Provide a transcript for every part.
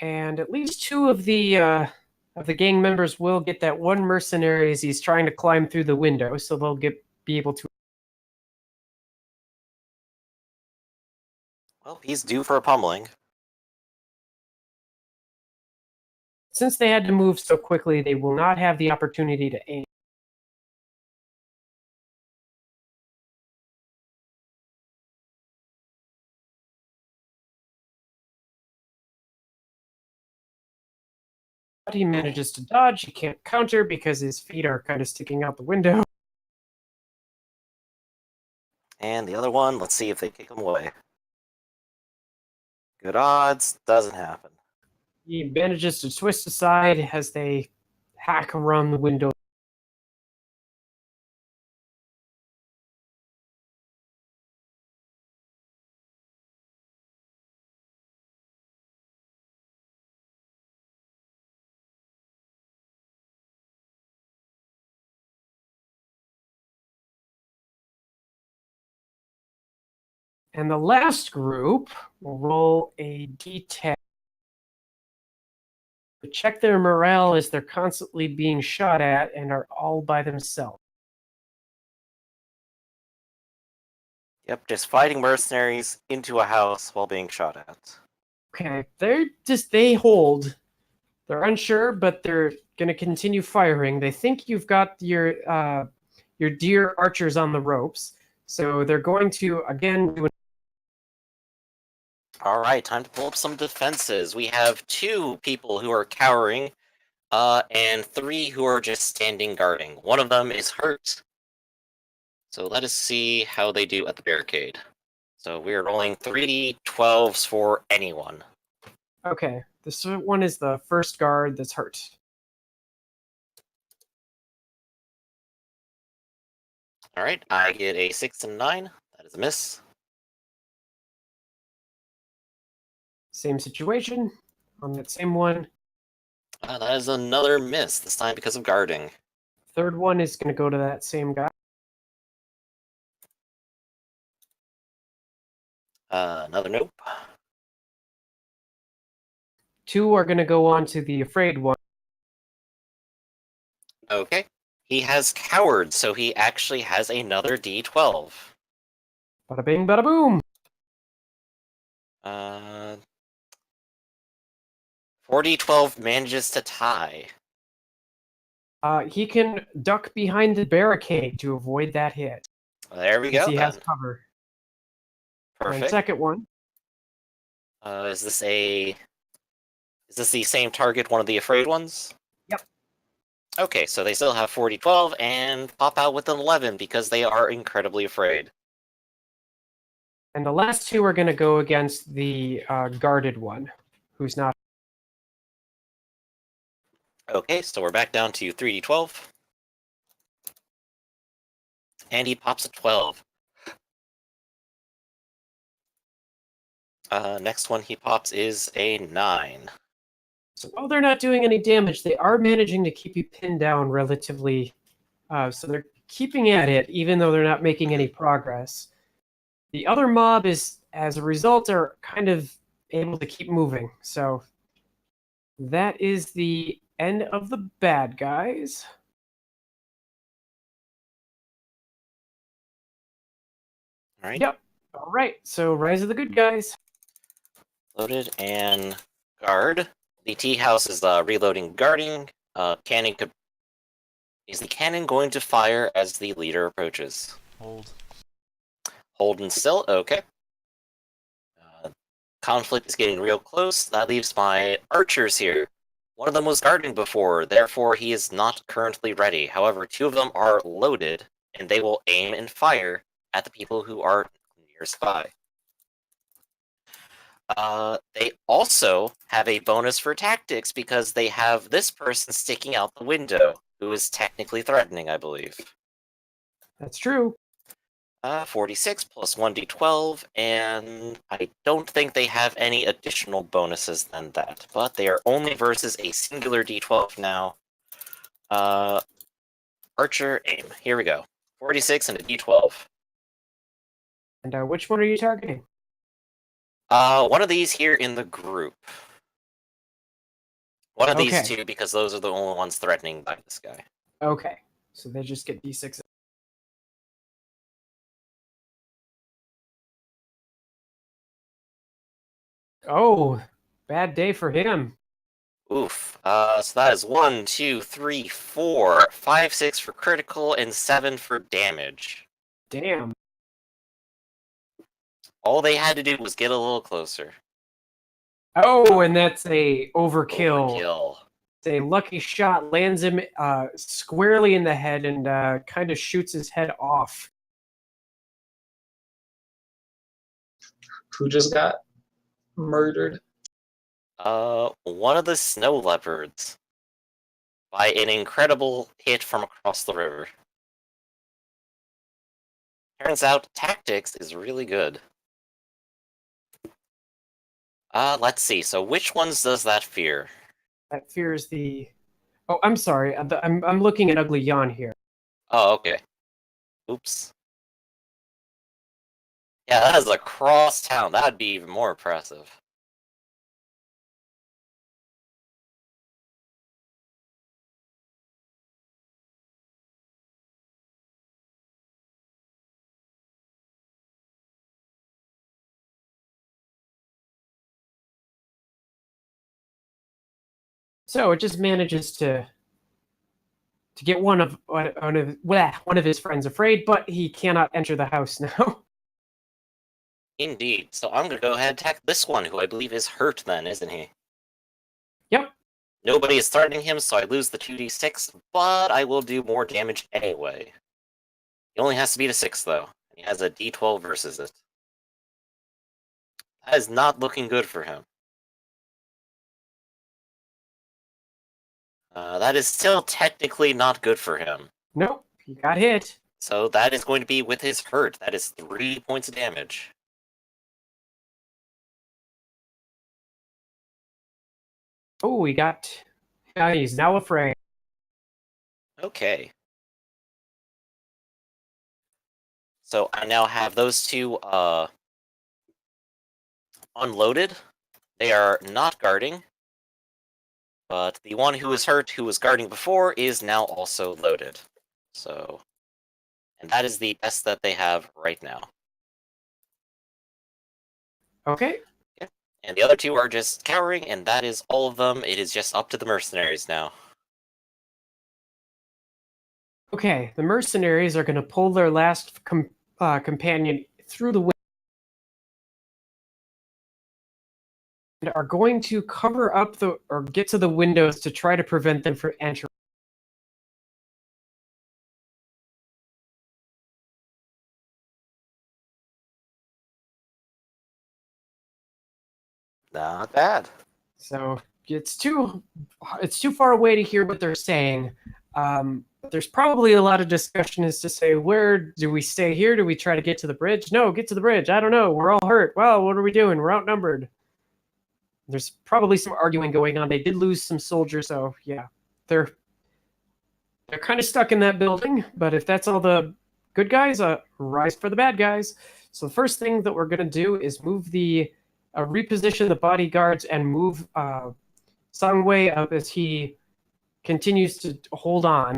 and at least two of the gang members will get that one mercenary as he's trying to climb through the window, so they'll be able to. Well, he's due for a pummeling. Since they had to move so quickly, they will not have the opportunity to aim. But he manages to dodge. He can't counter because his feet are kind of sticking out the window. And the other one, let's see if they kick him away. Good odds, doesn't happen. He manages to twist aside as they hack around the window. And the last group will roll a d10 to check their morale as they're constantly being shot at and are all by themselves. Yep, just fighting mercenaries into a house while being shot at. Okay, they hold. They're unsure, but they're going to continue firing. They think you've got your dear archers on the ropes, so they're going to again do. All right, time to pull up some defenses. We have 2 people who are cowering, and 3 who are just standing guarding. One of them is hurt. So let us see how they do at the barricade. So we're rolling 3d12s for anyone. Okay, this one is the first guard that's hurt. All right, I get a 6 and a 9. That is a miss. Same situation on that same one. That is another miss, this time because of guarding. Third one is going to go to that same guy. Another nope. 2 are going to go on to the afraid one. Okay. He has cowered, so he actually has another d12. Bada bing, bada boom. 4d12 manages to tie. He can duck behind the barricade to avoid that hit. There we go. He has cover. Perfect. And second one. Is this the same target, one of the afraid ones? Yep. Okay, so they still have 4d12 and pop out with an 11 because they are incredibly afraid. And the last 2 are going to go against the guarded one, who's not. Okay, so we're back down to 3d12. And he pops a 12. Next one he pops is a 9. So while they're not doing any damage, they are managing to keep you pinned down relatively. So they're keeping at it, even though they're not making any progress. The other mob is, as a result, are kind of able to keep moving. So that is the end of the bad guys. All right. Yep. All right. So Rise of the Good Guys. Loaded and guard. The tea house is reloading guarding. Cannon could. Is the cannon going to fire as the leader approaches? Hold. Hold and still. Okay. Conflict is getting real close. That leaves my archers here. One of them was guarding before, therefore he is not currently ready. However, 2 of them are loaded, and they will aim and fire at the people who are nearby. They also have a bonus for tactics because they have this person sticking out the window, who is technically threatening, I believe. That's true. 46 plus 1d12, and I don't think they have any additional bonuses than that, but they are only versus a singular d12 now. Archer, aim. Here we go. 46 and a d12. And which one are you targeting? One of these here in the group. One of these Okay. two, because those are the only ones threatening by this guy. Okay. So they just get D6. Oh, bad day for him. Oof. So that is 1, 2, 3, 4, 5, 6 for critical, and 7 for damage. Damn. All they had to do was get a little closer. Oh, and that's a overkill. Overkill. A lucky shot lands him squarely in the head and kind of shoots his head off. Who just got murdered? One of the snow leopards. By an incredible hit from across the river. Turns out tactics is really good. Let's see. So which ones does that fear? That fears the. Oh, I'm sorry. I'm looking at Ugly Yawn here. Oh, okay. Oops. Yeah, that is across town. That'd be even more impressive. So it just manages to get one of his friends afraid, but he cannot enter the house now. Indeed. So I'm gonna go ahead and attack this one, who I believe is hurt then, isn't he? Yep. Nobody is threatening him, so I lose the 2d6, but I will do more damage anyway. He only has to beat a 6, though. He has a d12 versus it. That is not looking good for him. That is still technically not good for him. Nope. He got hit. So that is going to be with his hurt. That is 3 points of damage. Oh, he got. He's now afraid. Okay. So I now have those two unloaded. They are not guarding. But the one who was hurt, who was guarding before, is now also loaded. So, and that is the best that they have right now. Okay. Yeah. And the other two are just cowering, and that is all of them. It is just up to the mercenaries now. Okay. The mercenaries are going to pull their last companion through the window and are going to cover up or get to the windows to try to prevent them from entering. Not bad. So it's too far away to hear what they're saying. There's probably a lot of discussion as to say, where do we stay here? Do we try to get to the bridge? No, get to the bridge. I don't know. We're all hurt. Well, what are we doing? We're outnumbered. There's probably some arguing going on. They did lose some soldiers, so yeah, they're kind of stuck in that building. But if that's all the good guys, rise for the bad guys. So the first thing that we're gonna do is move reposition the bodyguards and move Sangwei up as he continues to hold on.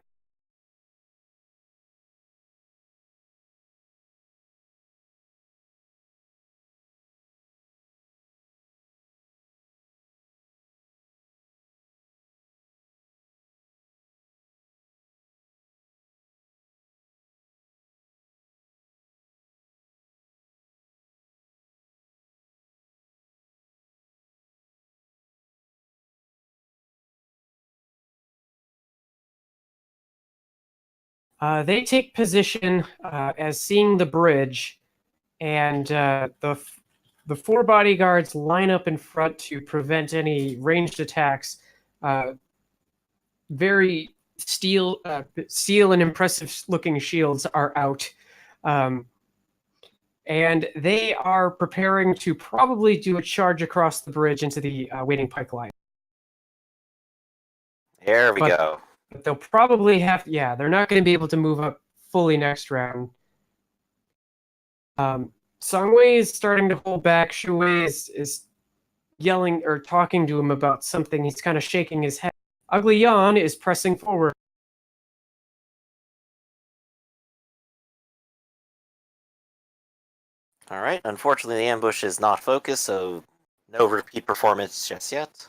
They take position as seeing the bridge, and the four bodyguards line up in front to prevent any ranged attacks. Very steel and impressive looking shields are out. And they are preparing to probably do a charge across the bridge into the waiting pike line. There we go. But they'll probably they're not going to be able to move up fully next round. Songwei is starting to hold back. Shuwei is yelling or talking to him about something. He's kind of shaking his head. Ugly Yawn is pressing forward. Alright, unfortunately the ambush is not focused, so no repeat performance just yet.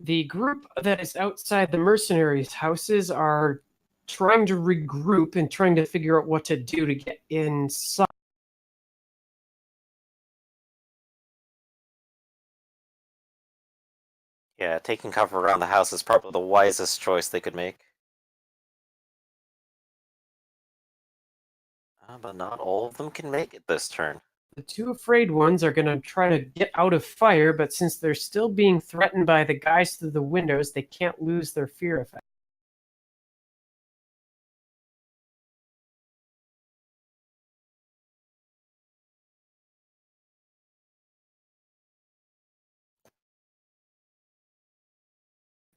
The group that is outside the mercenaries' houses are trying to regroup and trying to figure out what to do to get inside. Yeah, taking cover around the house is probably the wisest choice they could make. But not all of them can make it this turn. The two afraid ones are going to try to get out of fire, but since they're still being threatened by the guys through the windows, they can't lose their fear effect.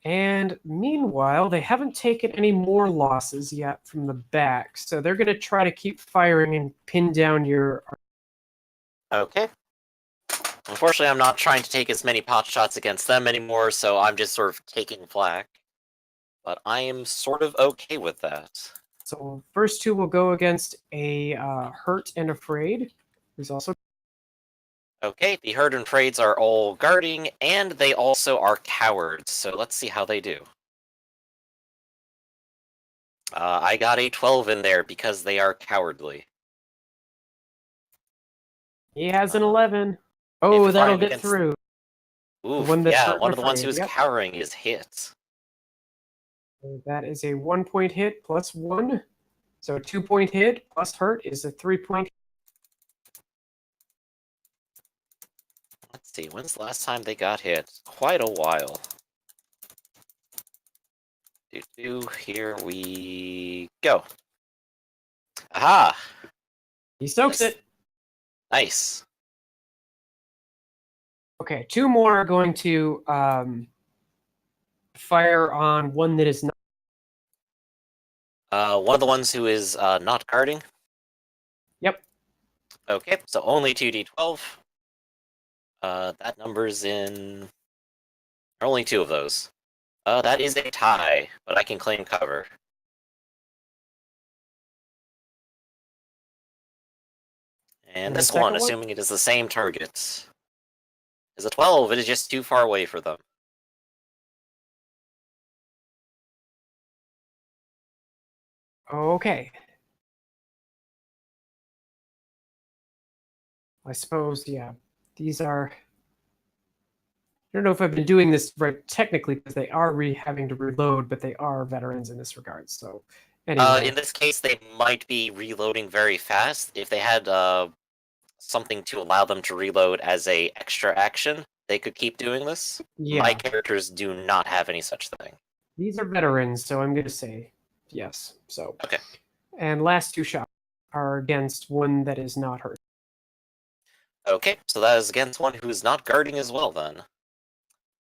And meanwhile, they haven't taken any more losses yet from the back, so they're going to try to keep firing and pin down your... Okay. Unfortunately, I'm not trying to take as many pot shots against them anymore, so I'm just sort of taking flak. But I am sort of okay with that. So first two will go against a hurt and afraid. There's also... Okay, the herd and trades are all guarding, and they also are cowards, so let's see how they do. I got a 12 in there because they are cowardly. He has an 11. Oh, if that'll I'm get against- through. Oof, one that's yeah, hurt one and of the ones afraid, who's yep. cowering is hit. So that is a 1-point hit plus 1. So a 2-point hit plus hurt is a 3-point. Let's see, when's the last time they got hit? Quite a while. Here we go. Aha! He soaks Yes. it. Nice. Okay, two more are going to fire on one that is not. One of the ones who is not guarding. Yep. Okay, so only 2d12. That number's in... Only two of those. That is a tie, but I can claim cover. And And the this second one, one? assuming it is the same target, is a 12. It is just too far away for them. Okay. I suppose, yeah. These are... I don't know if I've been doing this right technically because they are having to reload, but they are veterans in this regard. So, anyway. In this case, they might be reloading very fast. If they had something to allow them to reload as a extra action, they could keep doing this. Yeah. My characters do not have any such thing. These are veterans, so I'm going to say yes. So, okay. And last two shots are against one that is not hurt. Okay, so that is against one who is not guarding as well, then.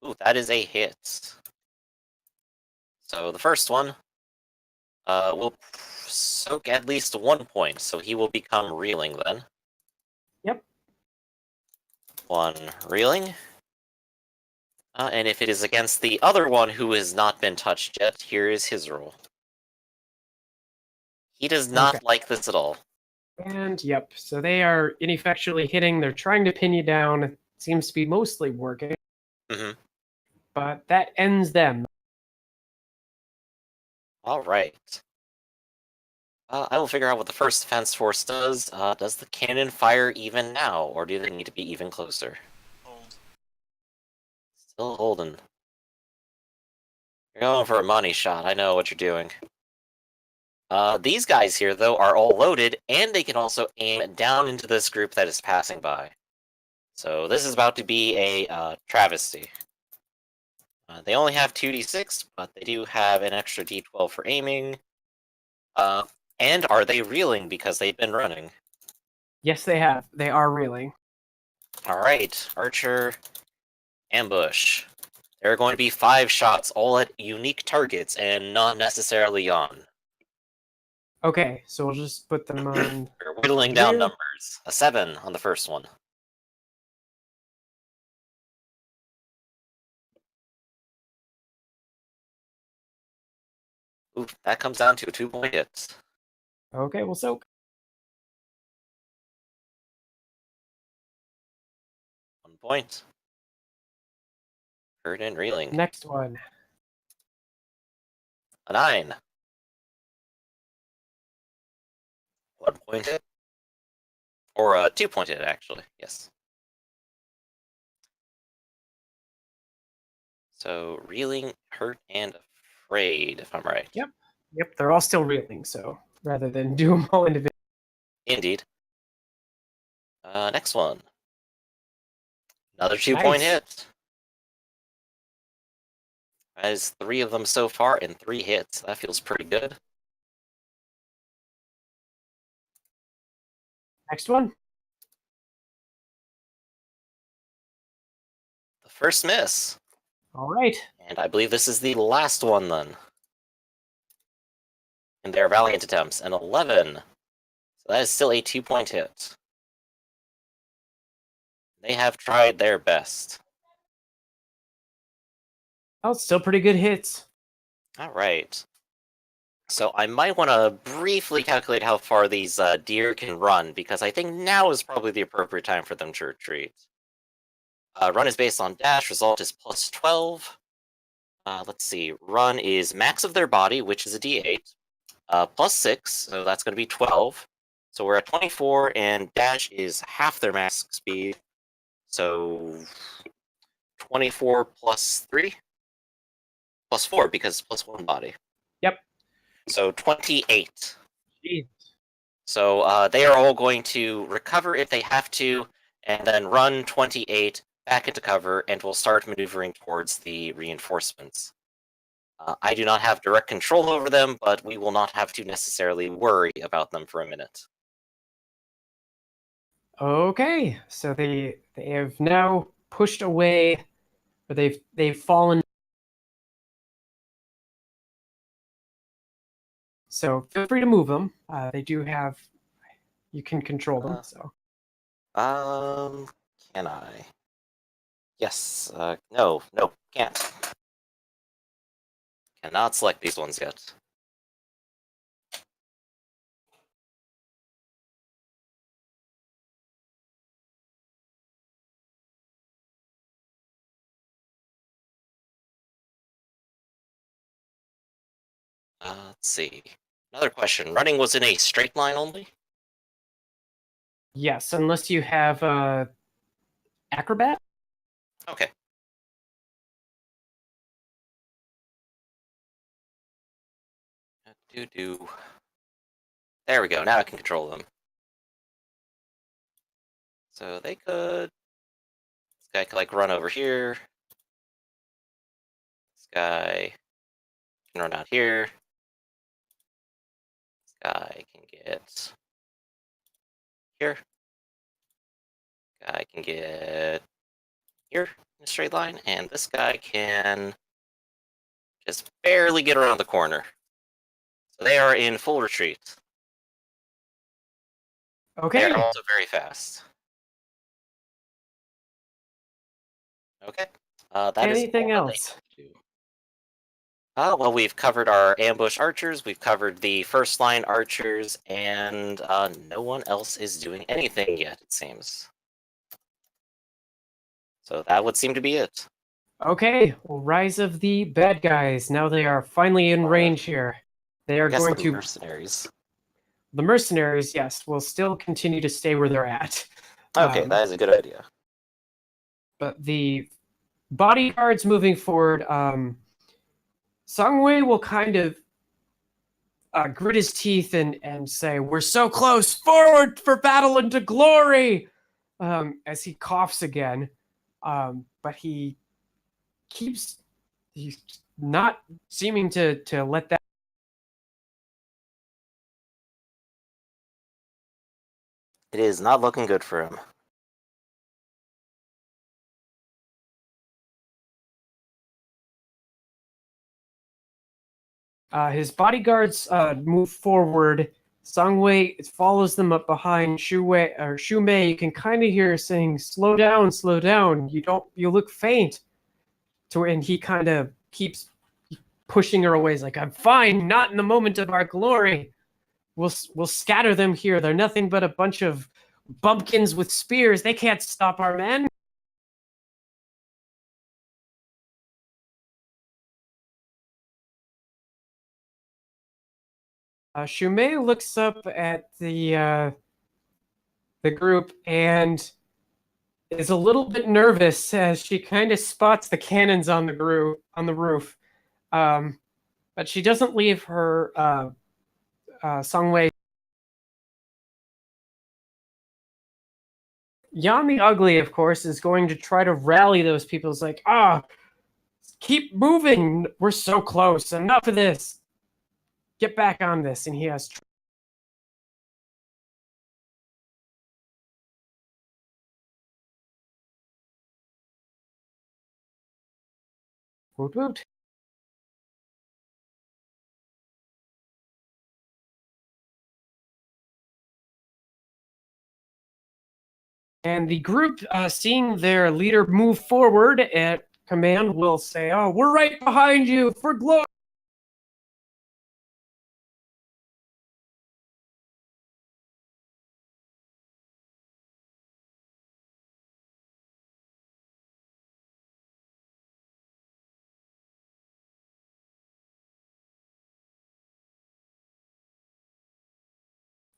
Ooh, that is a hit. So the first one will soak at least 1 point, so he will become reeling then. Yep. 1 reeling. And if it is against the other one who has not been touched yet, here is his roll. He does not like this at all. And yep, so they are ineffectually hitting. They're trying to pin you down. It seems to be mostly working. Mm-hmm. But that ends them. All right. I will figure out what the first defense force does. Does the cannon fire even now, or do they need to be even closer? Hold. Still holding. You're going for a money shot. I know what you're doing. These guys here, though, are all loaded, and they can also aim down into this group that is passing by. So this is about to be a travesty. They only have 2d6, but they do have an extra d12 for aiming. And are they reeling because they've been running? Yes, they have. They are reeling. Alright, Archer, ambush. There are going to be 5 shots, all at unique targets, and not necessarily on. Okay, so we'll just put them on. We're whittling down Here. numbers. A 7 on the first one. Ooh, that comes down to a 2-point hit. Okay, we'll soak. 1 point. Hurt and reeling. Next one. A 9. 1-point hit. Or a 2-point hit, actually. Yes. So, reeling, hurt, and afraid, if I'm right. Yep. Yep, they're all still reeling, so rather than do them all individually. Indeed. Next one. Another 2-point Nice. hit. That is 3 of them so far and 3 hits. That feels pretty good. Next one. The first miss. All right. And I believe this is the last one then. And their valiant attempts. An 11. So that is still a 2-point hit. They have tried their best. Oh, still pretty good hits. Alright. So I might want to briefly calculate how far these deer can run, because I think now is probably the appropriate time for them to retreat. Run is based on dash, result is plus 12. Let's see, run is max of their body, which is a d8, plus 6, so that's going to be 12. So we're at 24, and dash is half their max speed, so 24 plus 3? Plus 4, because it's plus 1 body. Yep. So 28. Jeez. So they are all going to recover if they have to, and then run 28 back into cover, and will start maneuvering towards the reinforcements. I do not have direct control over them, but we will not have to necessarily worry about them for a minute. Okay, so they have now pushed away, or they've fallen. So feel free to move them. They do have, you can control them. So Can I? Yes. No, can't. Cannot select these ones yet. Let's see. Another question. Running was in a straight line only? yes, unless you have acrobat. Okay. Do. There we go. Now I can control them. So they could. This guy could like run over here. This guy can run out here. This guy can get here. Guy can get here in a straight line, and this guy can just barely get around the corner. So they are in full retreat. Okay. They are also very fast. Okay. That Anything is all else? they can do. Well, we've covered our ambush archers, we've covered the first line archers, and no one else is doing anything yet, it seems. So that would seem to be it. Okay, well, rise of the bad guys. Now they are finally in range here. They are I guess going the to. mercenaries. The mercenaries, yes, will still continue to stay where they're at. Okay, that is a good idea. But the bodyguards moving forward, Songwei will kind of grit his teeth and say, "We're so close! Forward for battle and to glory!" As he coughs again. But he's not seeming to let that. It is not looking good for him. His bodyguards move forward. Songwei follows them up behind Shumei. You can kind of hear her saying, slow down, slow down. You look faint." And he kind of keeps pushing her away. He's like, "I'm fine, not in the moment of our glory. We'll scatter them here. They're nothing but a bunch of bumpkins with spears. They can't stop our men." Shumei looks up at the group and is a little bit nervous as she kind of spots the cannons on the roof. But she doesn't leave her Songwei. Yan the Ugly, of course, is going to try to rally those people. It's like, keep moving. We're so close. Enough of this. Get back on this. And he has. Woot woot. And the group, seeing their leader move forward at command, will say, "Oh, we're right behind you for glory."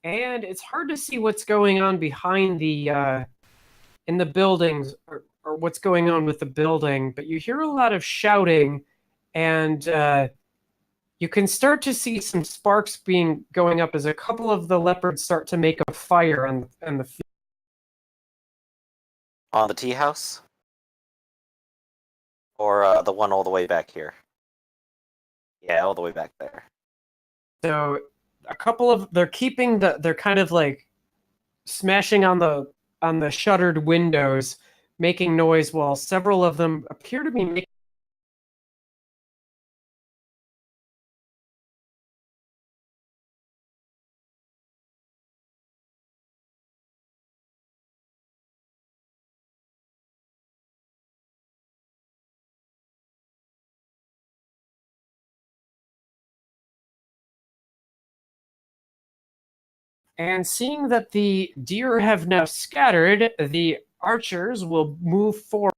And it's hard to see what's going on behind in the buildings, or what's going on with the building, but you hear a lot of shouting, and you can start to see some sparks going up as a couple of the leopards start to make a fire on the field. On the tea house? Or the one all the way back here? Yeah, all the way back there. So they're kind of like smashing on the shuttered windows, making noise, while several of them appear to be making. And seeing that the deer have now scattered, the archers will move forward.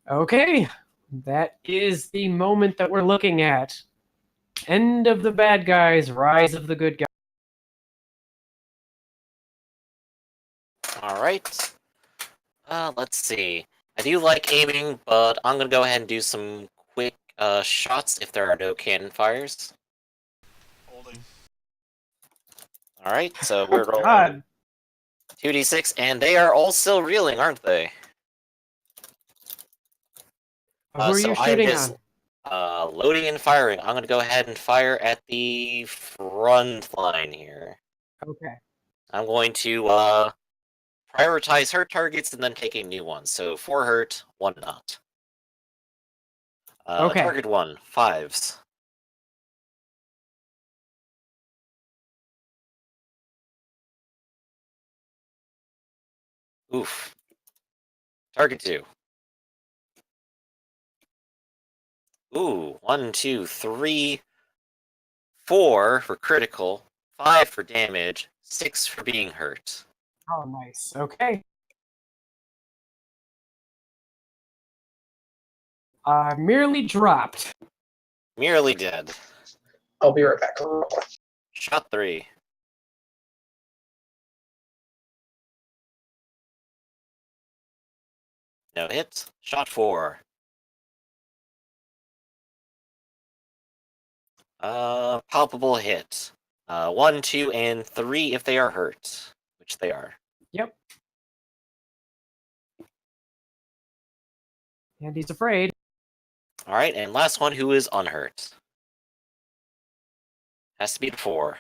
Okay, that is the moment that we're looking at. End of the bad guys, rise of the good guys. Alright. Let's see. I do like aiming, but I'm gonna go ahead and do some quick shots if there are no cannon fires. Holding. Alright, so we're rolling God, 2d6, and they are all still reeling, aren't they? who are So you I am shooting just on? loading and firing. I'm gonna go ahead and fire at the front line here. Okay. I'm going to prioritize hurt targets and then taking new ones. So 4 hurt, 1 not. Okay. Target 1, 5s. Oof. Target 2. Ooh, 1, 2, 3, 4 for critical, 5 for damage, 6 for being hurt. Oh, nice. Okay. Merely dropped. Merely dead. I'll be right back. Real quick. Shot 3. No hit. Shot 4. Palpable hit. 1, 2, and 3 if they are hurt, which they are. Yep. And he's afraid. All right, and last one who is unhurt. Has to be the 4.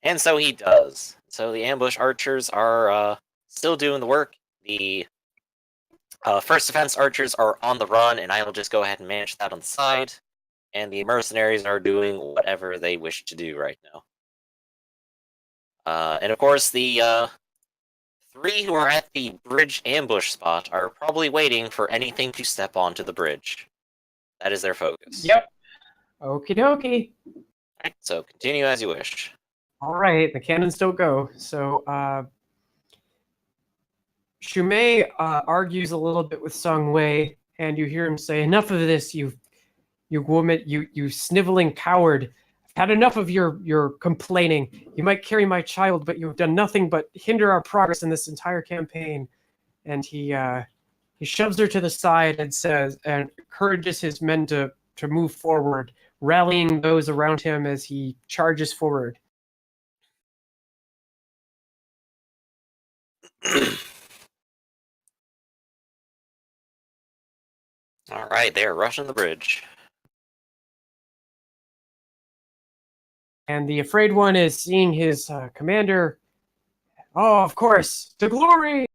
And so he does. So the ambush archers are still doing the work. The first defense archers are on the run, and I will just go ahead and manage that on the side. And the mercenaries are doing whatever they wish to do right now. And of course, the 3 who are at the bridge ambush spot are probably waiting for anything to step onto the bridge. That is their focus. Yep. Okie dokie. Right, so continue as you wish. All right, the cannons don't go. So Shumei argues a little bit with Sung Wei, and you hear him say, "Enough of this, you woman, you sniveling coward. I've had enough of your complaining. You might carry my child, but you've done nothing but hinder our progress in this entire campaign." And he shoves her to the side and says, and encourages his men to move forward, rallying those around him as he charges forward. All right, they are rushing the bridge. And the afraid one is seeing his commander. "Oh, of course, to glory!"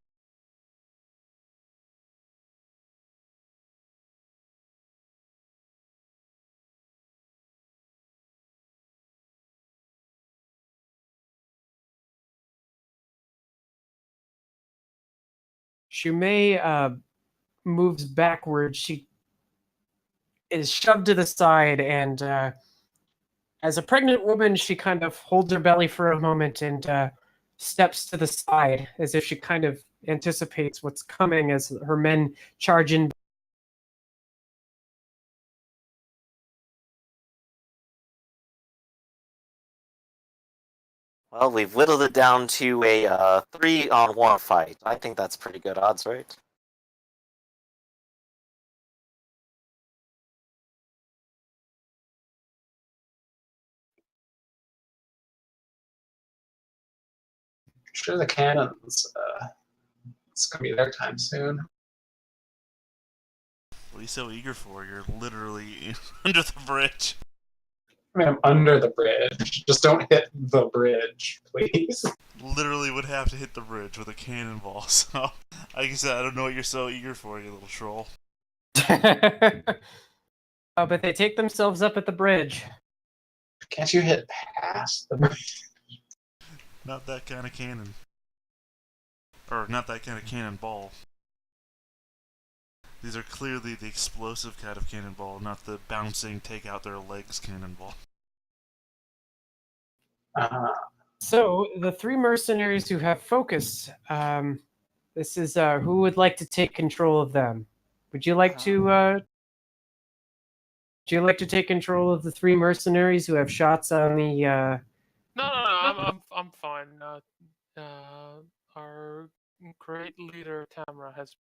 Shumei moves backward. She is shoved to the side, and as a pregnant woman, she kind of holds her belly for a moment and steps to the side as if she kind of anticipates what's coming as her men charge in. Well, we've whittled it down to a 3-on-1 fight. I think that's pretty good odds, right? Sure, the cannons. It's gonna be their time soon. What are you so eager for? You're literally under the bridge. I mean, I'm under the bridge. Just don't hit the bridge, please. Literally would have to hit the bridge with a cannonball, so... Like I said, I don't know what you're so eager for, you little troll. But they take themselves up at the bridge. Can't you hit past the bridge? Not that kind of cannon. Or, not that kind of cannonball. These are clearly the explosive kind of cannonball, not the bouncing, take out their legs cannonball. So the 3 mercenaries who have focus, this is who would like to take control of them? Would you like to take control of the 3 mercenaries who have shots on the No, I'm fine. Our great leader Tamara has.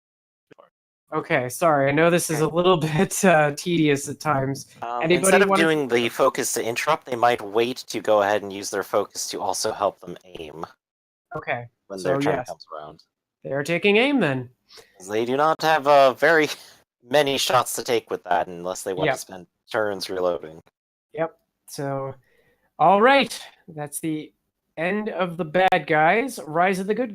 Okay, sorry. I know this is a little bit tedious at times. Anybody Instead of wanna- doing the focus to interrupt, they might wait to go ahead and use their focus to also help them aim Okay, when so their turn yes. comes around. They are taking aim then. They do not have very many shots to take with that unless they want Yep. to spend turns reloading. Yep. So, all right. That's the end of the bad guys. Rise of the good.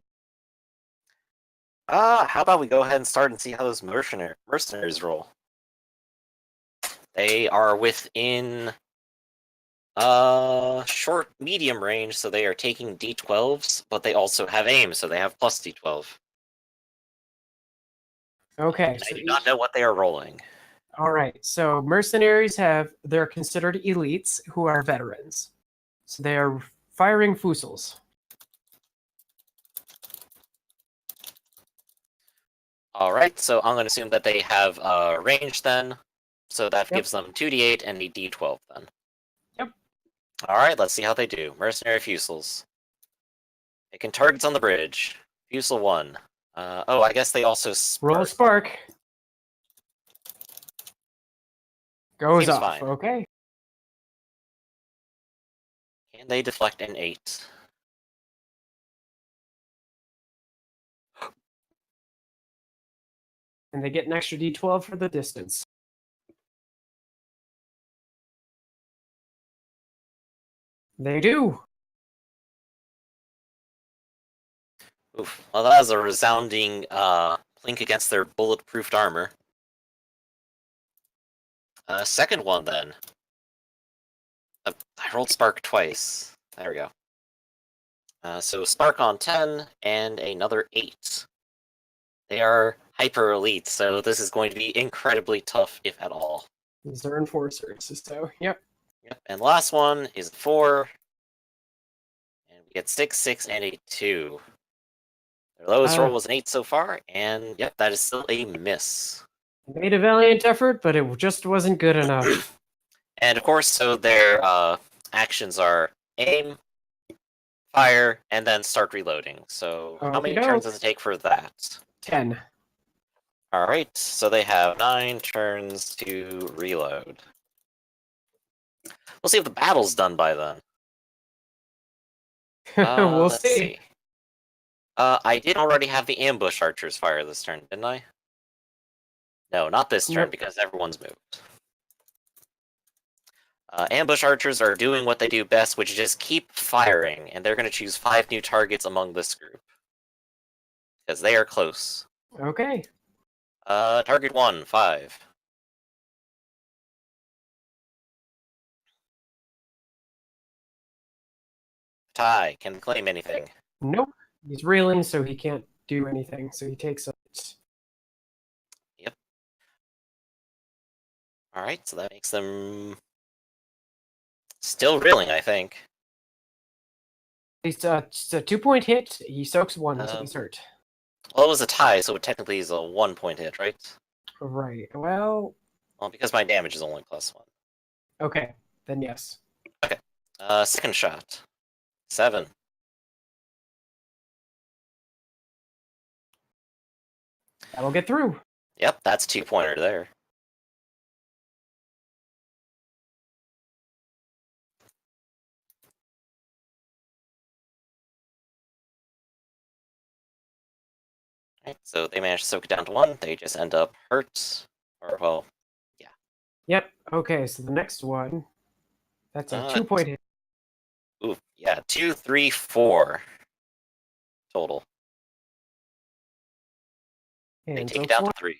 How about we go ahead and start and see how those mercenaries roll? They are within short medium range, so they are taking d12s, but they also have aim, so they have plus d12. Okay. And So I do not know what they are rolling. all right. So mercenaries they're considered elites who are veterans. So they are firing fusils. Alright, so I'm going to assume that they have range then. So that Yep. gives them 2d8 and a d12 then. Yep. Alright, let's see how they do. Mercenary fusils. Taking targets on the bridge. Fusel 1. Oh, I guess they also Roll a spark. spark. Goes Seems off. fine. Okay. And they deflect an 8. And they get an extra d12 for the distance. They do. Oof. Well, that was a resounding plink against their bulletproofed armor. Second one, then. I rolled Spark twice. There we go. So Spark on 10, and another 8. They are hyper elite, so this is going to be incredibly tough, if at all. These are enforcers, so yep. Yep, and last one is 4. And we get 6, 6, and a 2. Their lowest roll was an 8 so far, and yep, that is still a miss. Made a valiant effort, but it just wasn't good enough. And of course, so their actions are aim, fire, and then start reloading. So how many turns does it take for that? 10. Alright, so they have 9 turns to reload. We'll see if the battle's done by then. We'll Let's see. I did already have the ambush archers fire this turn, didn't I? No, not this turn, Nope. because everyone's moved. Ambush archers are doing what they do best, which is just keep firing, and they're going to choose 5 new targets among this group. Because they are close. Okay. Target 1, 5. Ty, can claim anything. Nope. He's reeling, so he can't do anything, so he takes it. Yep. Alright, so that makes them still reeling, I think. It's just a 2-point hit. He soaks 1, so he's hurt. Well, it was a tie, so it technically is a 1-point hit, right? Right. Well, Well, because my damage is only +1. okay. Then yes. Second shot. 7. That'll get through. Yep, that's 2-pointer there. Right, so they managed to soak it down to 1. They just end up hurt. Or, well, Yep. Okay, so the next one, that's a 2-point hit. ooh, yeah, 2, 3, 4 total. They And take it soaks down 1. to 3.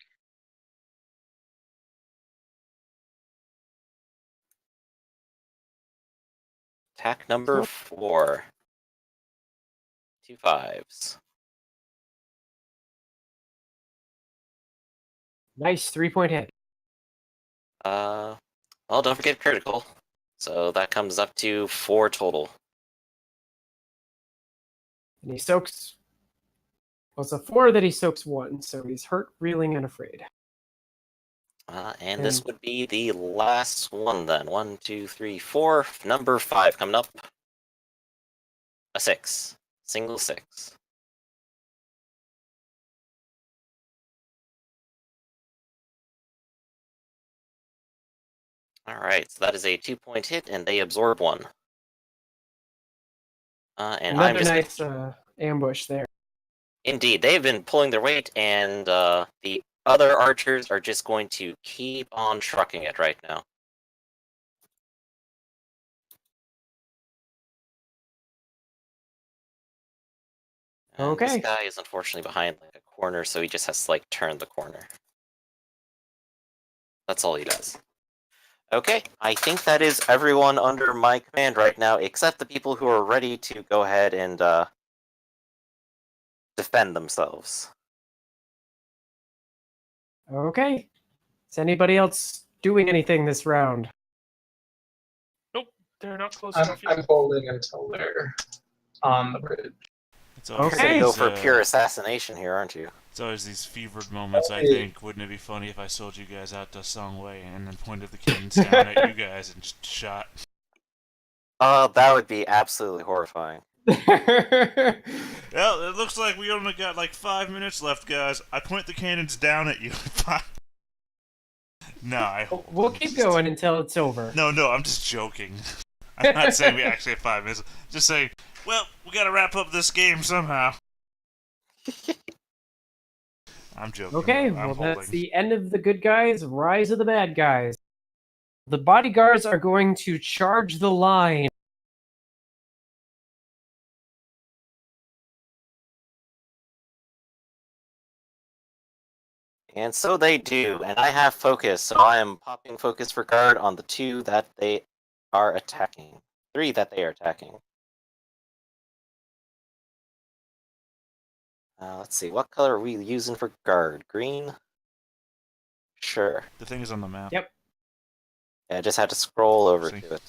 Attack number 4. 2 5s. Nice 3-point hit. Well, don't forget critical. So that comes up to 4 total. And he soaks. Well, it's a 4 that he soaks 1, so he's hurt, reeling, and afraid. And this would be the last one then. 1, 2, 3, 4. Number 5 coming up. A 6. Single 6. Alright, so that is a 2-point hit, and they absorb 1. And I'm Another just nice ambush there. Indeed, they've been pulling their weight, and the other archers are just going to keep on trucking it right now. And Okay. this guy is unfortunately behind like a corner, so he just has to like turn the corner. That's all he does. Okay, I think that is everyone under my command right now, except the people who are ready to go ahead and defend themselves. Okay. Is anybody else doing anything this round? They're not close I'm, enough yet. I'm holding until they're on the bridge. It's You're always Okay. gonna these, go for pure assassination here, aren't you? It's always these fevered moments, I think. Wouldn't it be funny if I sold you guys out to Songwei and then pointed the cannons down at you guys and just shot? That would be absolutely horrifying. Well, it looks like we only got like 5 minutes left, guys. I point the cannons down at you. No, I hope. We'll keep going until it's over. No, I'm just joking. I'm not saying we actually have 5 minutes. Just saying, well, we gotta wrap up this game somehow. I'm joking. Okay, I'm well, holding. that's the end of the good guys, rise of the bad guys. The bodyguards are going to charge the line. And so they do, and I have focus, so I am popping focus for guard on the 2 that they are attacking. 3 that they are attacking. Let's see, what color are we using for guard? Green? Sure. The thing is on the map. Yep. Yeah, I just had to scroll over See. to it.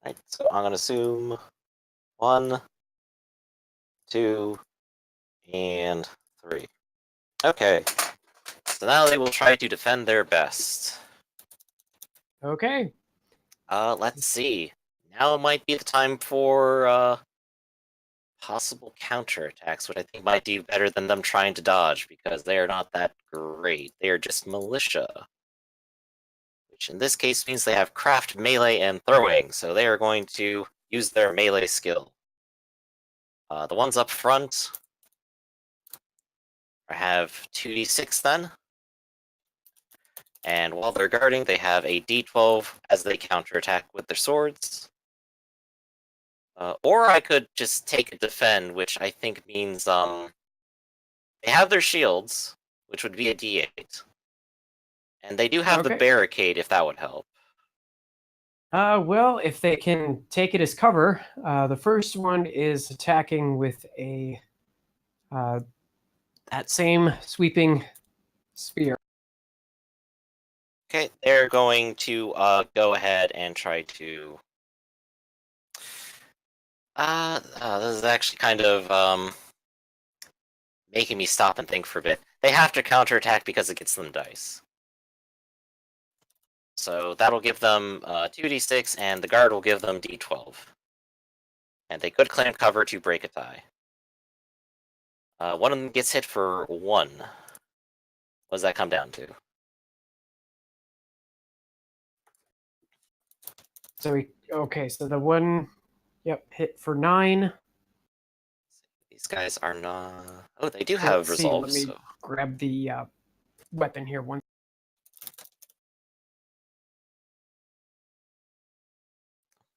Right, so I'm gonna assume 1, 2, and 3. Okay. So now they will try to defend their best. Okay. Let's see. Now might be the time for possible counterattacks, which I think might do better than them trying to dodge, because they are not that great. They are just militia. Which in this case means they have craft, melee, and throwing, so they are going to use their melee skill. The ones up front have 2d6 then. And while they're guarding, they have a d12 as they counterattack with their swords. Or I could just take a defend, which I think means they have their shields, which would be a d8. And they do have the Okay. barricade, if that would help. Well, if they can take it as cover, the first one is attacking with a that same sweeping spear. Okay, they're going to go ahead and try to... this is actually kind of making me stop and think for a bit. They have to counterattack because it gets them dice. So that'll give them 2d6, and the guard will give them d12. And they could claim cover to break a tie. One of them gets hit for 1. What does that come down to? So so the one, yep, hit for 9. These guys are not... Oh, they do So have let's see, resolve, let me so... grab the weapon here.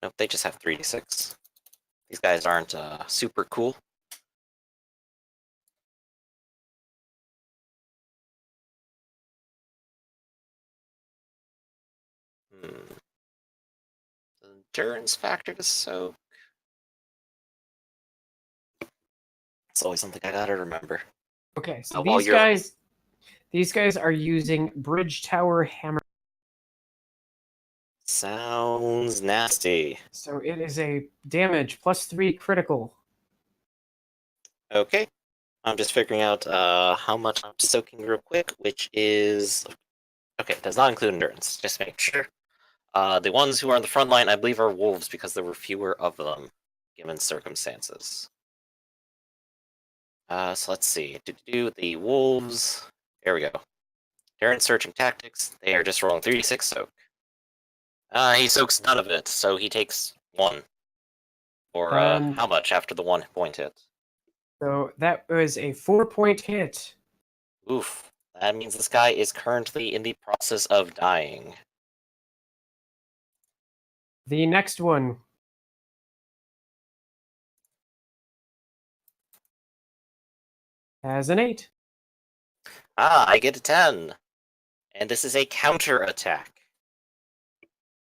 Nope, they just have 3d6. These guys aren't super cool. The endurance factor to soak. It's always something I gotta remember. Okay, so Oh, well, these guys are using bridge tower hammer. Sounds nasty. So it is a damage +3 critical. Okay. I'm just figuring out how much I'm soaking real quick, which is... Okay, does not include endurance, just to make sure. The ones who are on the front line, I believe, are wolves because there were fewer of them, given circumstances. So let's see. Do the wolves... There we go. Darren searching tactics. They are just rolling 3d6 soak. He soaks none of it, so he takes 1. Or how much after the 1 point hit? So that was a 4-point hit. Oof. That means this guy is currently in the process of dying. The next one has an 8. I get a 10. And this is a counter attack.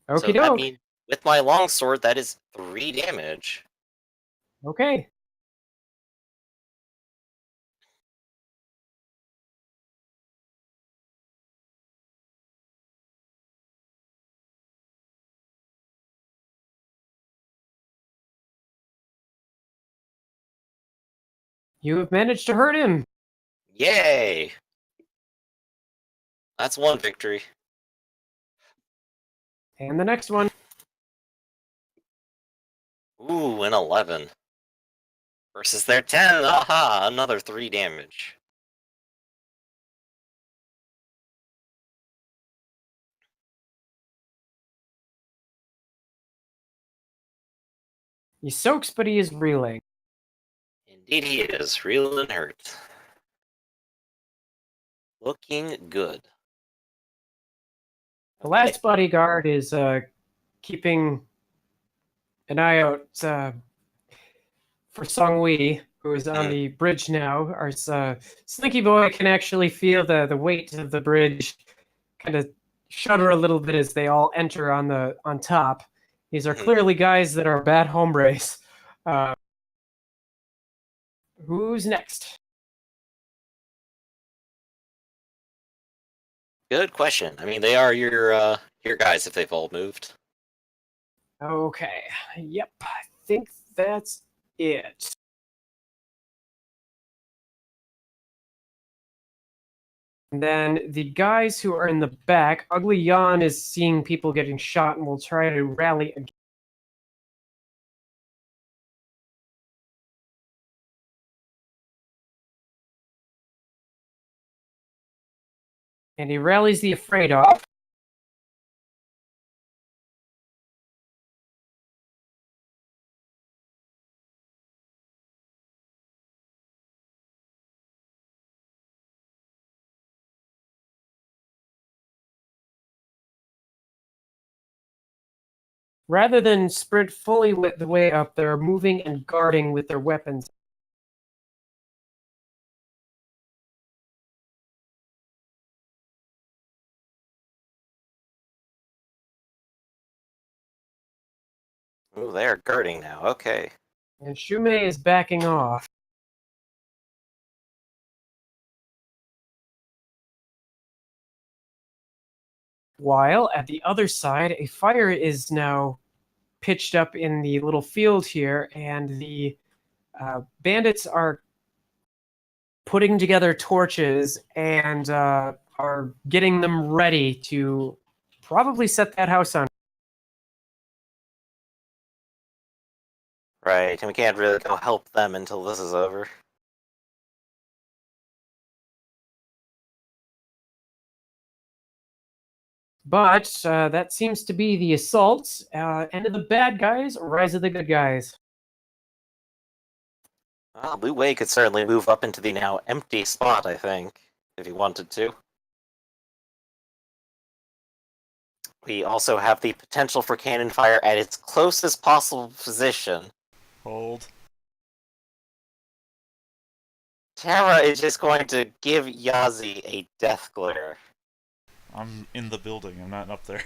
Okie So that doke. means with my longsword, that is 3 damage. Okay. You have managed to hurt him. Yay! That's 1 victory. And the next one. Ooh, an 11. Versus their 10. Aha! Another 3 damage. He soaks, but he is reeling. Indeed he is. Real and hurt. Looking good. The last bodyguard is keeping an eye out for Songwei, who is on the bridge now. Our Slinky Boy can actually feel the weight of the bridge kind of shudder a little bit as they all enter on top. These are clearly guys that are bad hombres. Who's next? Good question. I mean, they are your guys if they've all moved. Okay. Yep. I think that's it. And then the guys who are in the back, Ugly Yan is seeing people getting shot and will try to rally again. And he rallies the afraid off. Rather than sprint fully the way up, they're moving and guarding with their weapons. Oh, they are guarding now. Okay. And Shumei is backing off. While at the other side, a fire is now pitched up in the little field here, and the bandits are putting together torches and are getting them ready to probably set that house on. Right, and we can't really go help them until this is over. But that seems to be the assault. End of the bad guys, rise of the good guys. Well, Lu Wei could certainly move up into the now empty spot, I think, if he wanted to. We also have the potential for cannon fire at its closest possible position. Hold. Tara is just going to give Yazi a death glare. I'm in the building, I'm not up there.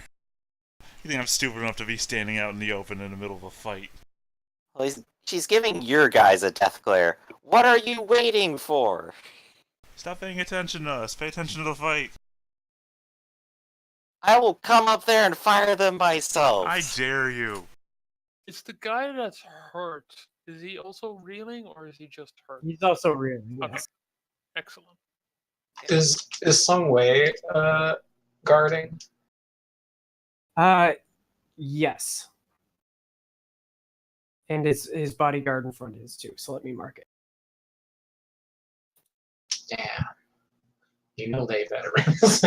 You think I'm stupid enough to be standing out in the open in the middle of a fight? Well, she's giving your guys a death glare. What are you waiting for? Stop paying attention to us, pay attention to the fight. I will come up there and fire them myself. I dare you. It's the guy that's hurt. Is he also reeling or is he just hurt? He's also real. Yes. Okay. Excellent. Is Sung Wei guarding? Yes. And his bodyguard in front is too, so let me mark it. Damn. You know they veterans.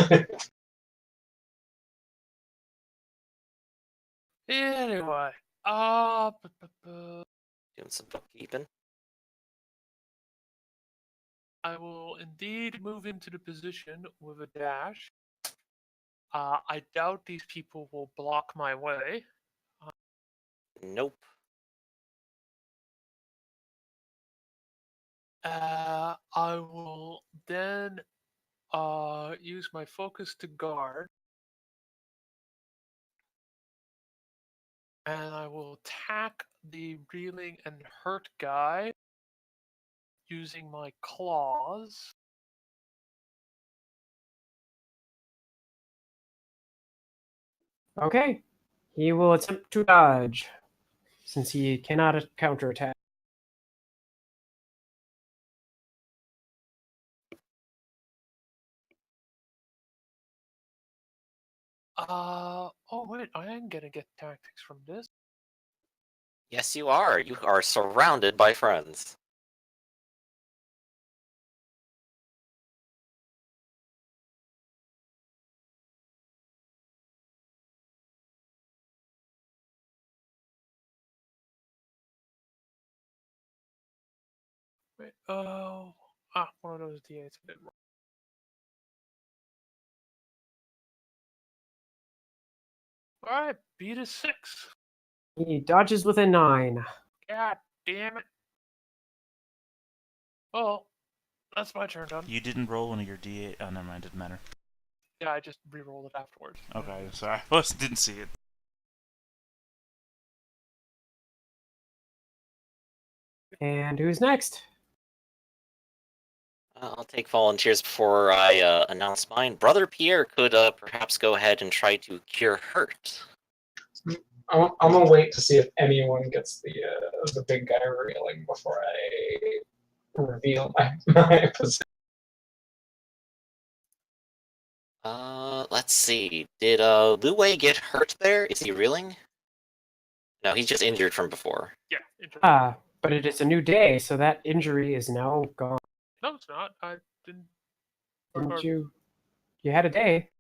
Anyway, Doing some bookkeeping. I will indeed move into the position with a dash. I doubt these people will block my way. Nope. I will then use my focus to guard. And I will attack the reeling and hurt guy using my claws. Okay. He will attempt to dodge, since he cannot counterattack. Oh wait, I am gonna get tactics from this. Yes, you are. You are surrounded by friends. Wait, one of those D8s I did wrong. Alright, beat a 6. He dodges with a 9. God damn it. Well, that's my turn done. You didn't roll one of your D8. Oh, never mind. Didn't matter. Yeah, I just re-rolled it afterwards. Okay, sorry. I didn't see it. And who's next? I'll take volunteers before I announce mine. Brother Pierre could perhaps go ahead and try to cure hurt. I'm gonna wait to see if anyone gets the big guy reeling before I reveal my position. Let's see. Did Lu Wei get hurt there? Is he reeling? No, he's just injured from before. Yeah, interesting. But it is a new day, so that injury is now gone. No, it's not. I didn't. Didn't you? You had a day.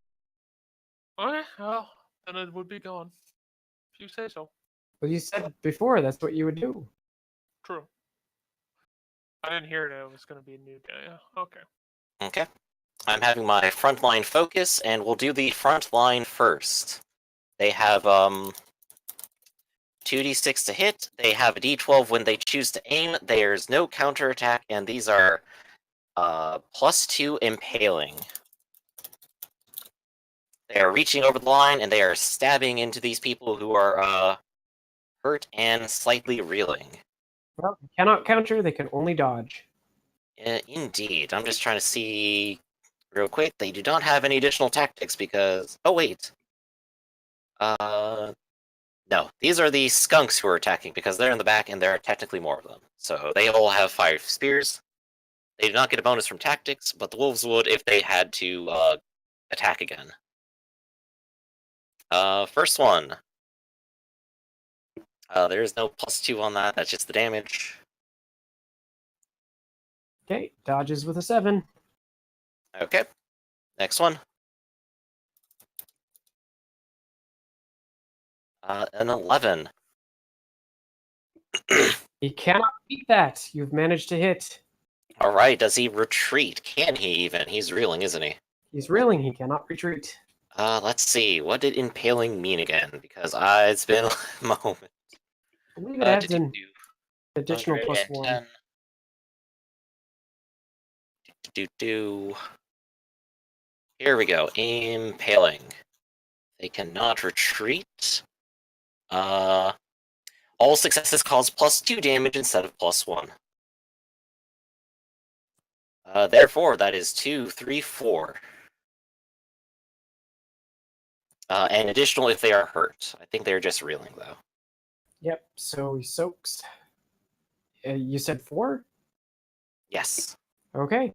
Okay, well, then it would be gone. If you say so. Well, you said before that's what you would do. True. I didn't hear it was going to be a new day. Yeah, okay. Okay. I'm having my frontline focus, and we'll do the front line first. They have 2d6 to hit. They have a d12 when they choose to aim. There's no counterattack, and these are +2 impaling. They are reaching over the line, and they are stabbing into these people who are hurt and slightly reeling. Well, they cannot counter, they can only dodge. Indeed. I'm just trying to see real quick. They do not have any additional tactics because... Oh, wait. No. These are the skunks who are attacking because they're in the back and there are technically more of them. So they all have 5 spears. They do not get a bonus from tactics, but the wolves would if they had to attack again. First one. There is no +2 on that. That's just the damage. Okay, dodges with a 7. Okay. Next one. An 11. He cannot beat that. You've managed to hit. Alright, does he retreat? Can he even? He's reeling, isn't he? He's reeling, he cannot retreat. Let's see. What did impaling mean again? Because it's been a moment. I believe it adds an Do additional +1. 110. Do. Here we go. Impaling. They cannot retreat. All successes cause +2 damage instead of +1. Therefore, that is 2, 3, 4. And additional if they are hurt. I think they're just reeling, though. Yep, so he soaks. You said 4? Yes. Okay.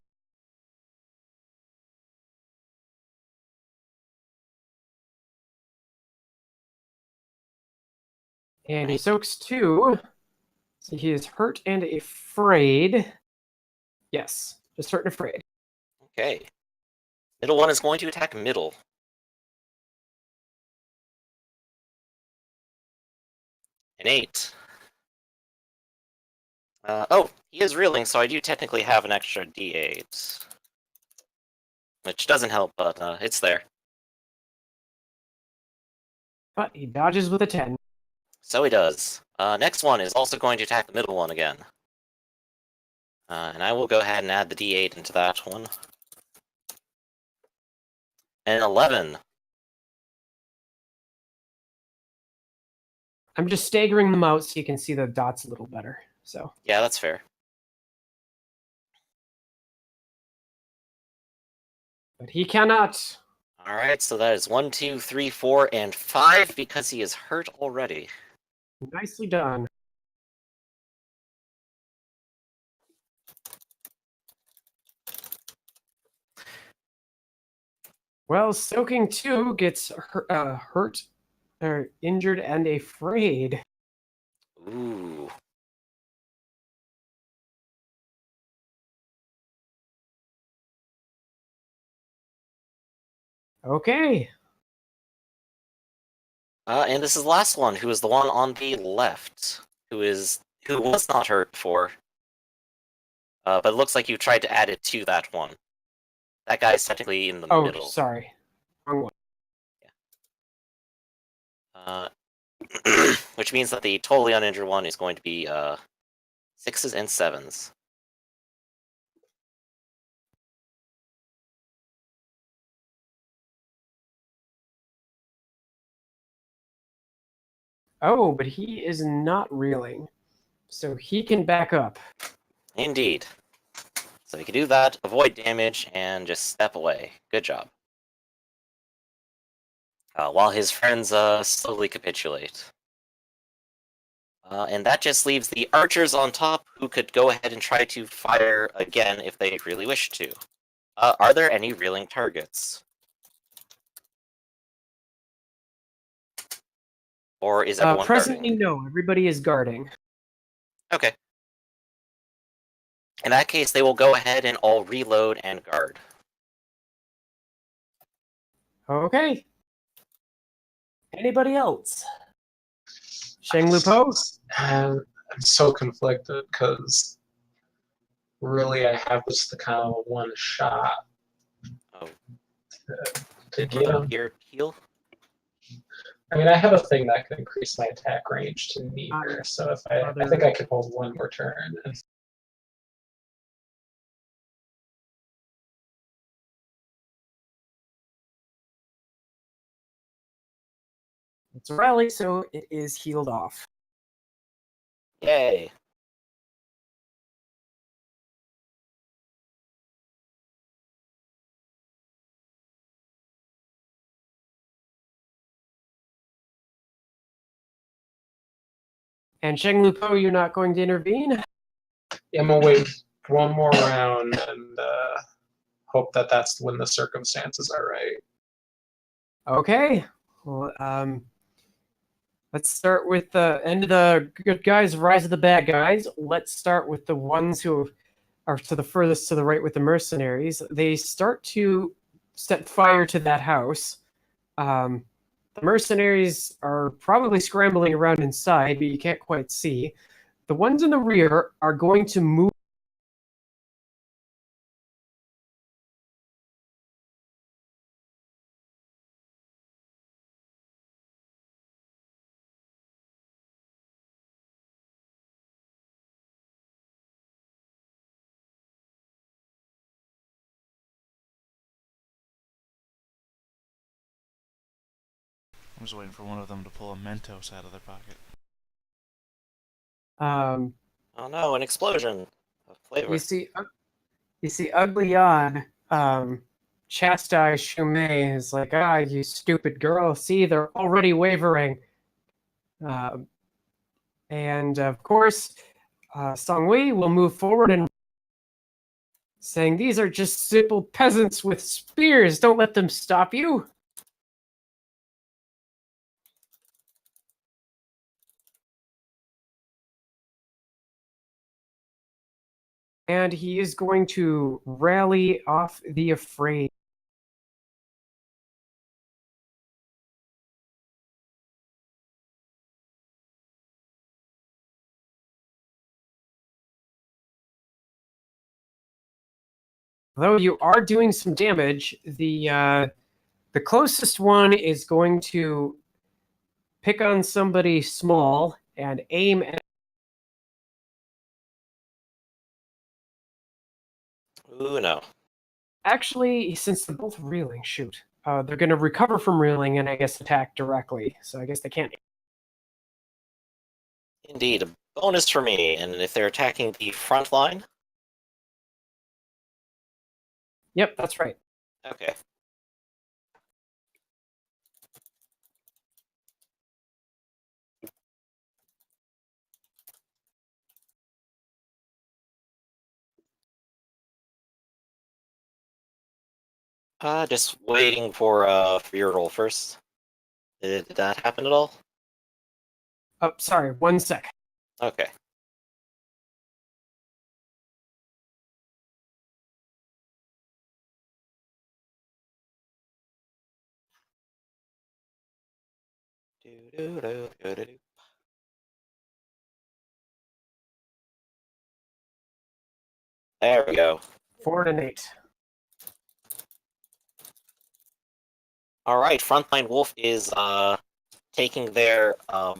And he soaks 2. So he is hurt and afraid. Yes, just hurt and afraid. Okay. Middle one is going to attack middle. An 8. Oh, he is reeling, so I do technically have an extra d8. Which doesn't help, but it's there. But he dodges with a 10. So he does. Next one is also going to attack the middle one again. And I will go ahead and add the d8 into that one. And 11. I'm just staggering them out so you can see the dots a little better. So Yeah, that's fair. but he cannot. Alright, so that is 1, 2, 3, 4, and 5 because he is hurt already. Nicely done. Well, soaking 2 gets hurt, or injured and afraid. Ooh. Okay. And this is the last one, who is the one on the left, who was not hurt before. But it looks like you tried to add it to that one. That guy's technically in the Oh, middle. sorry. Wrong one. Which means that the totally uninjured one is going to be 6s and 7s. Oh, but he is not reeling. So he can back up. Indeed. So you can do that, avoid damage, and just step away. Good job. While his friends slowly capitulate. And that just leaves the archers on top, who could go ahead and try to fire again if they really wish to. Are there any reeling targets? Or is everyone Presently, guarding? no. Everybody is guarding. Okay. In that case, they will go ahead and all reload and guard. Okay. Anybody else? Sheng Lupo? I'm so conflicted because really I have just the kind of one shot Oh, to get him. Here, heal. I mean, I have a thing that can increase my attack range to meter, so if I think I could hold one more turn. It's a rally, so it is healed off. Yay. And Sheng Lupo, you're not going to intervene? I'm gonna wait one more round and hope that that's when the circumstances are right. Okay. Well, let's start with the end of the good guys, rise of the bad guys. Let's start with the ones who are to the furthest to the right with the mercenaries. They start to set fire to that house. The mercenaries are probably scrambling around inside, but you can't quite see. The ones in the rear are going to move. I'm just waiting for one of them to pull a Mentos out of their pocket. Oh no, an explosion of flavor. You see, Ugly Yan chastise Shumei is like, you stupid girl. See, they're already wavering. And of course, Song Wei will move forward and saying, these are just simple peasants with spears. Don't let them stop you. And he is going to rally off the afraid. Though you are doing some damage, the closest one is going to pick on somebody small and aim at. Ooh, no. Actually, since they're both reeling, shoot. They're going to recover from reeling and I guess attack directly. So I guess they can't. Indeed, a bonus for me. And if they're attacking the front line? Yep, that's right. Okay. Just waiting for your roll first. Did that happen at all? Oh, sorry, 1 sec. Okay. Doo-doo-doo-doo-doo. There we go. 4 and an 8. Alright, Frontline Wolf is taking their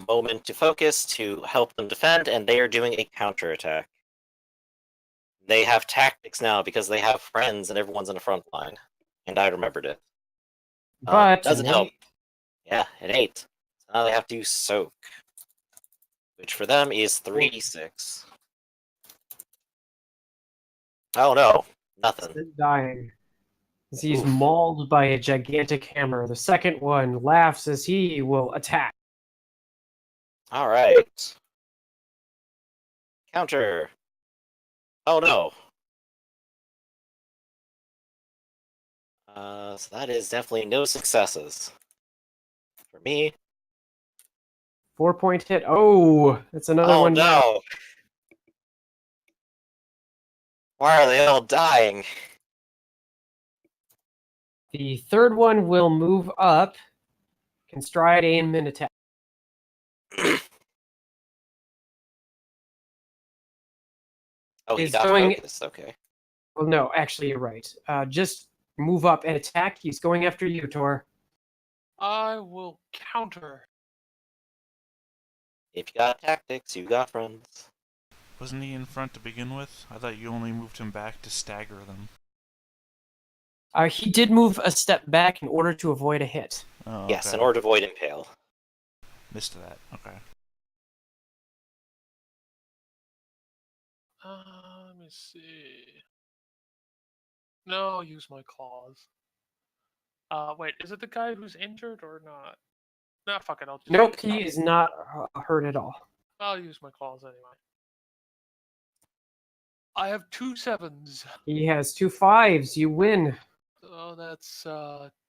moment to focus to help them defend, and they are doing a counterattack. They have tactics now because they have friends and everyone's in the front line. And I remembered it. But doesn't an help. 8. Yeah, an 8. So now they have to soak. Which for them is 3d6. Oh no, nothing. Dying. As he's Oof. mauled by a gigantic hammer. The second one laughs as he will attack. Alright. Counter. Oh no. So that is definitely no successes. For me. 4-point hit. Oh, that's another Oh one down. no! Why are they all dying? The third one will move up, can stride, aim, and attack. Oh, he Is got going- focused, okay. Well, no, actually, you're right. Just move up and attack. He's going after you, Tor. I will counter. If you got tactics, you got friends. Wasn't he in front to begin with? I thought you only moved him back to stagger them. He did move a step back in order to avoid a hit. Oh, Yes, okay. in order to avoid impale. Missed that. Okay. Let me see. No, I'll use my claws. Wait, is it the guy who's injured or not? Nah, fuck it, I'll just Nope, use he is not hurt at all. I'll use my claws anyway. I have 2 7s. He has 2 5s. You win. So that's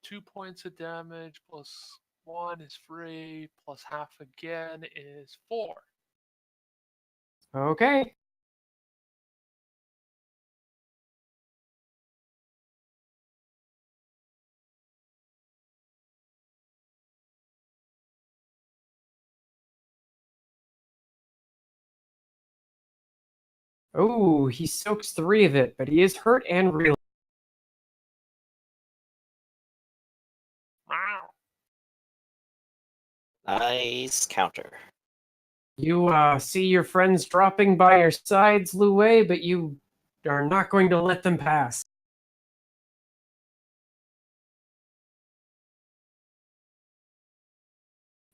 2 points of damage plus 1 is free, plus half again is 4. Okay. Oh, he soaks 3 of it, but he is hurt and real. Nice counter. You see your friends dropping by your sides, Lu Wei, but you are not going to let them pass.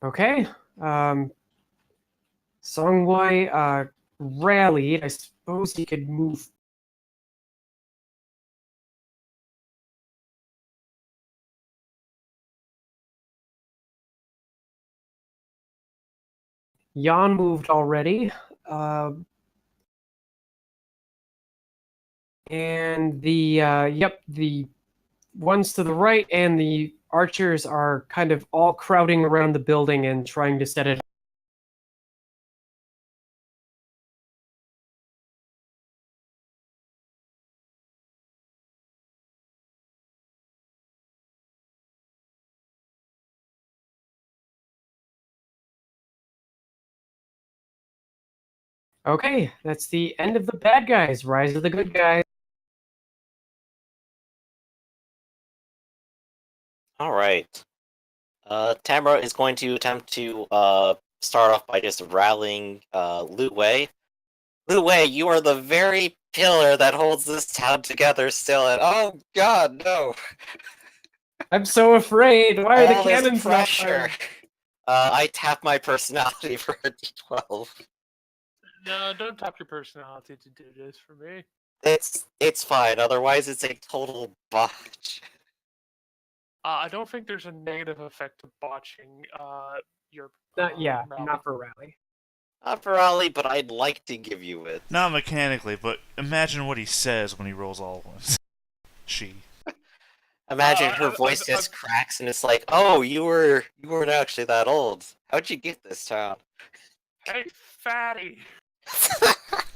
Okay. Song Wei rallied. I suppose he could move. Yan moved already. And the ones to the right and the archers are kind of all crowding around the building and trying to set it. Okay, that's the end of the bad guys. Rise of the good guys. Alright. Tamara is going to attempt to start off by just rallying Lu Wei. Lu Wei, you are the very pillar that holds this town together still, and oh god, no! I'm so afraid. Why are the All this cannons not pressure! firing? I tap my personality for a d12. No, don't tap your personality to do this for me. It's fine, otherwise it's a total botch. I don't think there's a negative effect of botching your. Yeah, rally. not for rally. Not for Ollie, but I'd like to give you it. Not mechanically, but imagine what he says when he rolls all ones. She. Imagine her voice just cracks and it's like, oh, you weren't actually that old. How'd you get this town? Hey, fatty!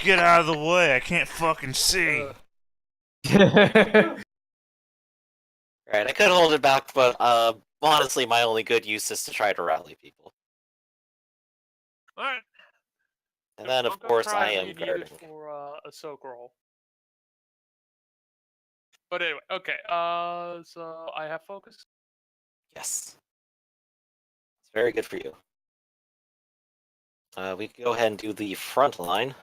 Get out of the way, I can't fucking see. Right, I could hold it back, but honestly, my only good use is to try to rally people. Alright. And then, of Don't go course, try I it when am you need guarding. it for a soak roll. But anyway, okay. So I have focus. Yes. It's very good for you. We can go ahead and do the front line.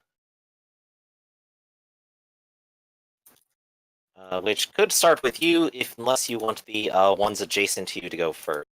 Which could start with you, unless you want the ones adjacent to you to go first.